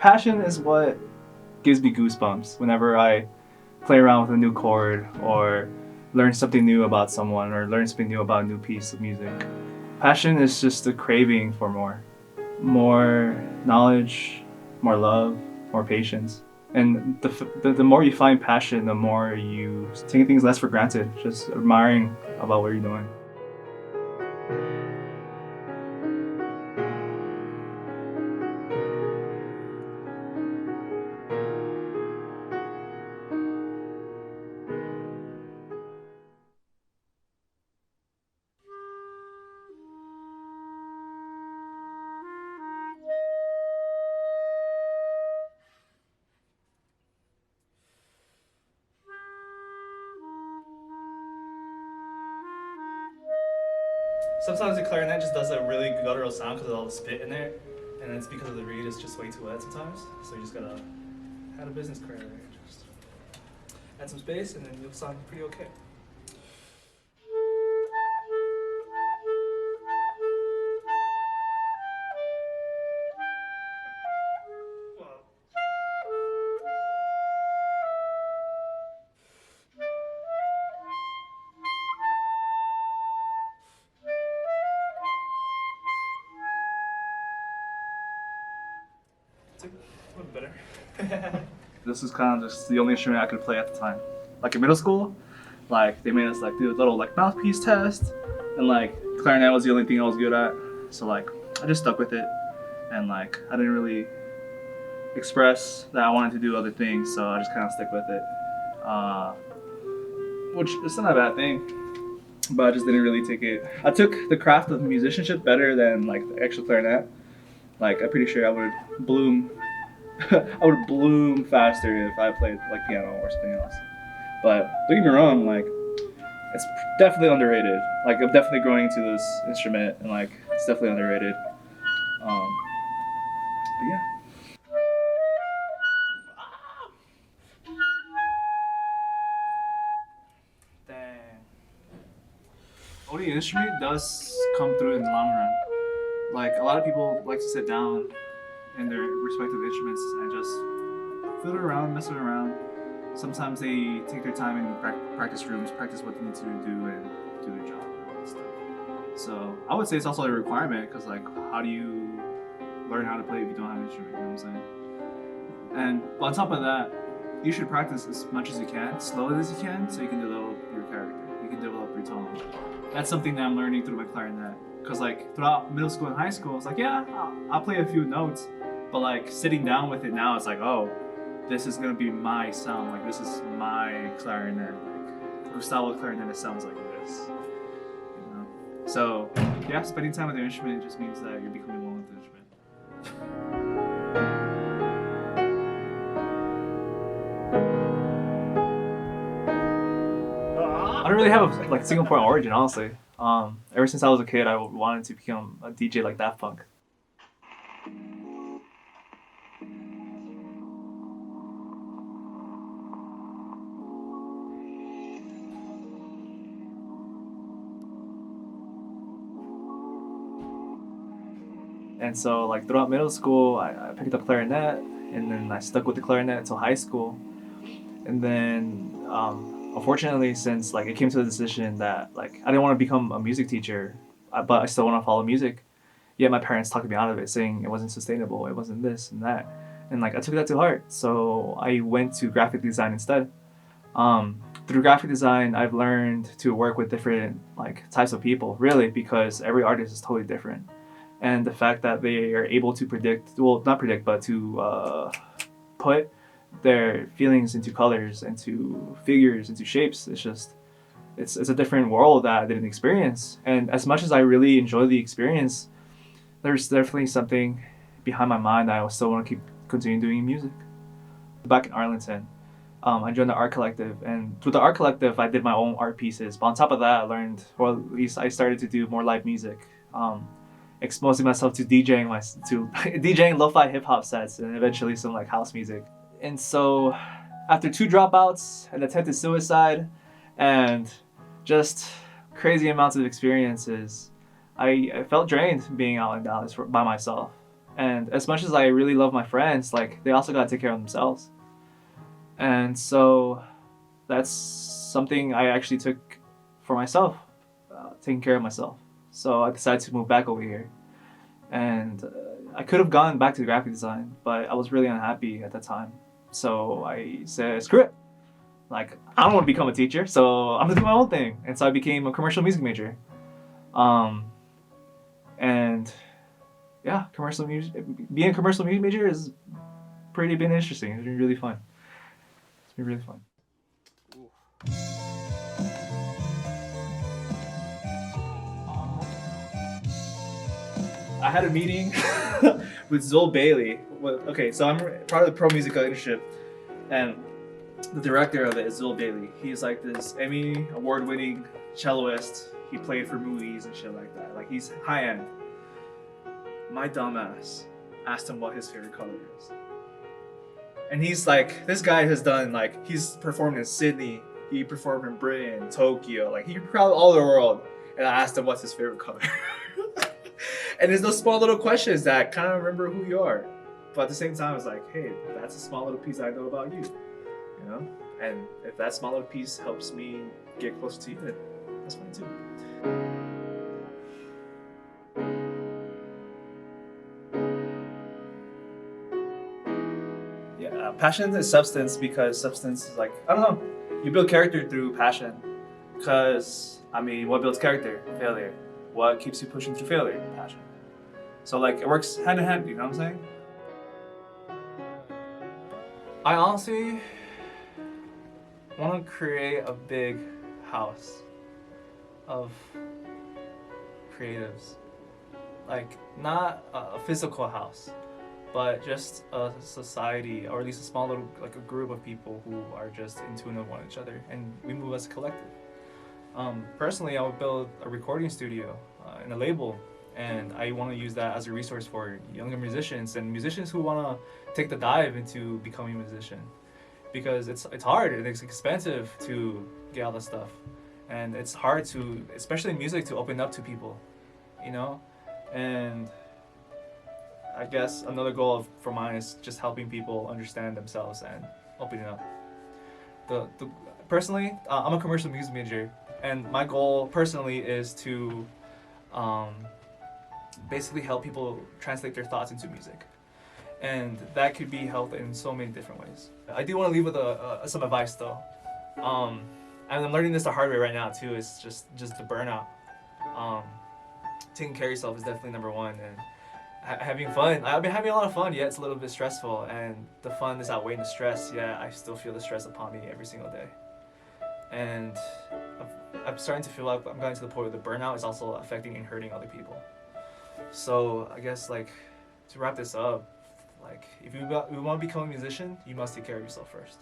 Passion is what gives me goosebumps whenever I play around with a new chord or learn something new about someone or learn something new about a new piece of music. Passion is just a craving for more knowledge, more love, more patience. And the more you find passion, the more you take things less for granted, just admiring about what you're doing. Sometimes the clarinet just does a really guttural sound because of all the spit in there, and it's because of the reed is just way too wet sometimes. So you just gotta add a business clarinet, just add some space, and then you'll sound pretty okay. It's a little better. This is kind of just the only instrument I could play at the time. Like in middle school, like they made us like do a little like mouthpiece test, and like clarinet was the only thing I was good at. So like I just stuck with it, and like I didn't really express that I wanted to do other things, so I just kind of stick with it. Which is not a bad thing, but I just didn't really take it. I took the craft of musicianship better than like the actual clarinet. Like I'm pretty sure I would bloom. I would bloom faster if I played like piano or something else. But don't get me wrong, like it's definitely underrated. Like I'm definitely growing into this instrument, and like it's definitely underrated. But yeah. Dang. Owning an instrument does come through in the long run. Like a lot of people like to sit down in their respective instruments and just fiddle around, mess around. Sometimes they take their time in practice rooms, practice what they need to do, and do their job and stuff. So I would say it's also a requirement because, like, how do you learn how to play if you don't have an instrument? You know what I'm saying? And on top of that, you should practice as much as you can, slowly as you can, so you can develop your character. You can develop your tone. That's something that I'm learning through my clarinet. Because like throughout middle school and high school, it's like, yeah, I'll play a few notes, but like sitting down with it now, it's like, oh, this is gonna be my sound. Like this is my clarinet. Like Gustavo clarinet sounds like this. You know. So yeah, spending time with your instrument just means that you're becoming one with the instrument. I don't really have a like single point origin, honestly. Ever since I was a kid, I wanted to become a DJ like Daft Punk. And so, like throughout middle school, I picked up clarinet, and then I stuck with the clarinet until high school. And then, unfortunately, since like it came to a decision that like I didn't want to become a music teacher, but I still want to follow music. Yet my parents talked me out of it, saying it wasn't sustainable, it wasn't this and that, and like I took that to heart. So I went to graphic design instead. Through graphic design, I've learned to work with different like types of people, really, because every artist is totally different, and the fact that they are able to predict, well, not predict, but to put their feelings into colors, into figures, into shapes. It's just it's a different world that I didn't experience. And as much as I really enjoy the experience, there's definitely something behind my mind that I still want to keep continuing doing music. Back in Arlington, I joined the art collective, and through the art collective, I did my own art pieces. But on top of that, I learned, or at least I started to do more live music, exposing myself to DJing lo-fi hip hop sets, and eventually some like house music. And so, after 2 dropouts, an attempted suicide, and just crazy amounts of experiences, I felt drained being out in Dallas by myself. And as much as I really love my friends, like they also gotta take care of themselves. And so that's something I actually took for myself, taking care of myself. So I decided to move back over here. And I could have gone back to graphic design, but I was really unhappy at that time. So I said, screw it. Like, I don't want to become a teacher, so I'm gonna do my own thing. And so I became a commercial music major. And yeah, commercial music, being a commercial music major is pretty been interesting. It's been really fun. It's been really fun. I had a meeting with Zol Bailey. Okay, so I'm part of the Pro Musica Initiative, and the director of it is Zol Bailey. He's like this Emmy award-winning celloist. He played for movies and shit like that. Like he's high end. My dumbass asked him what his favorite color is, and he's like, this guy has done like he's performed in Sydney. He performed in Britain, Tokyo. Like he traveled all over the world. And I asked him what's his favorite color. And there's those small little questions that kind of remember who you are. But at the same time, it's like, hey, that's a small little piece I know about you. You know? And if that small little piece helps me get closer to you, then that's fine too. Yeah, passion is substance because substance is like, I don't know, you build character through passion. Because, I mean, what builds character? Failure. What keeps you pushing through failure? Passion. So like it works hand in hand, you know what I'm saying? I honestly want to create a big house of creatives. Like not a physical house, but just a society, or at least a small little, like a group of people who are just in tune with one each other, and we move as a collective. Personally, I would build a recording studio and a label, and I want to use that as a resource for younger musicians and musicians who want to take the dive into becoming a musician, because it's hard and it's expensive to get all this stuff, and it's hard to, especially in music, to open up to people, you know, and I guess another goal for mine is just helping people understand themselves and opening up. Personally, I'm a commercial music major, and my goal personally is to basically help people translate their thoughts into music, and that could be helped in so many different ways. I do want to leave with some advice though, and I'm learning this the hard way right now too. It's just the burnout. Taking care of yourself is definitely number one, and having fun. I've been having a lot of fun, yet it's a little bit stressful, and the fun is outweighing the stress, yet I still feel the stress upon me every single day. And I'm starting to feel like I'm getting to the point where the burnout is also affecting and hurting other people. So I guess like to wrap this up, like if you want to become a musician, you must take care of yourself first.